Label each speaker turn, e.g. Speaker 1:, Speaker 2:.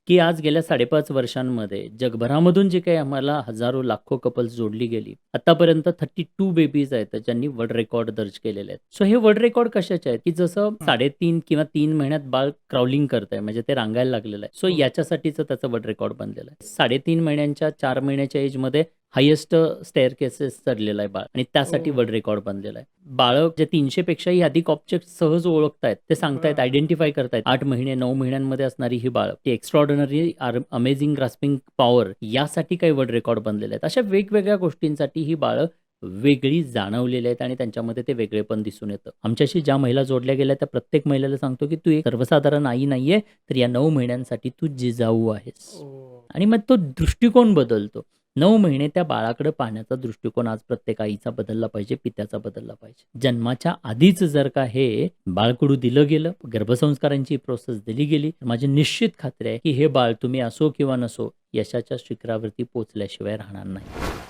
Speaker 1: की आज गेल्या 5.5 वर्षांमध्ये जगभरामधून जे काही आम्हाला हजारो लाखो कपल्स जोडली गेली, आतापर्यंत 32 बेबीज आहेत ज्यांनी वर्ल्ड रेकॉर्ड दर्ज केलेले आहेत. सो हे वर्ल्ड रेकॉर्ड कशाचे आहेत, की जसं
Speaker 2: हं.
Speaker 1: 3.5 किंवा 3 महिन्यात बाळ क्राउलिंग करतंय, म्हणजे ते रांगायला लागलेलं आहे. सो
Speaker 2: हो.
Speaker 1: याच्यासाठीचं त्याचं वर्ल्ड रेकॉर्ड बनलेलं आहे. 3.5 महिन्यांच्या 4 महिन्याच्या एजमध्ये हायेस्ट स्टेअरकेसेस चढलेलं आहे बाळ आणि त्यासाठी
Speaker 2: ओह!
Speaker 1: वर्ल्ड रेकॉर्ड बनलेला आहे. बाळं जे 300 पेक्षाही अधिक ऑब्जेक्ट सहज ओळखतायत, ते सांगतायत,
Speaker 2: बरं.
Speaker 1: आयडेंटिफाय करतायत. 8 महिने, 9 महिन्यांमध्ये असणारी ही बाळं, ती एक्स्ट्राऑर्डिनरी अमेझिंग ग्रास्पिंग पॉवर यासाठी काही वर्ल्ड रेकॉर्ड बनलेले आहेत. अशा वेगवेगळ्या गोष्टींसाठी ही बाळं वेगळी जाणवलेली आहेत आणि त्यांच्यामध्ये ते वेगळेपण दिसून येतं. आमच्याशी ज्या महिला जोडल्या गेल्या त्या प्रत्येक महिलेला सांगतो, की तू एक सर्वसाधारण आई नाहीये, तर या 9 महिन्यांसाठी तू जिजाऊ आहेस.
Speaker 2: ओह!
Speaker 1: आणि मग तो दृष्टिकोन बदलतो. 9 महिने त्या बाळाकडे पाहण्याचा दृष्टिकोन आज प्रत्येक आईचा बदलला पाहिजे, पित्याचा बदलला पाहिजे. जन्माच्या आधीच जर का हे बाळकडू दिलं गेलं, गर्भसंस्कारांची प्रोसेस दिली गेली, तर माझी निश्चित खात्री आहे, की हे बाळ तुम्ही असो किंवा नसो, यशाच्या शिखरावरती पोहोचल्याशिवाय राहणार नाही.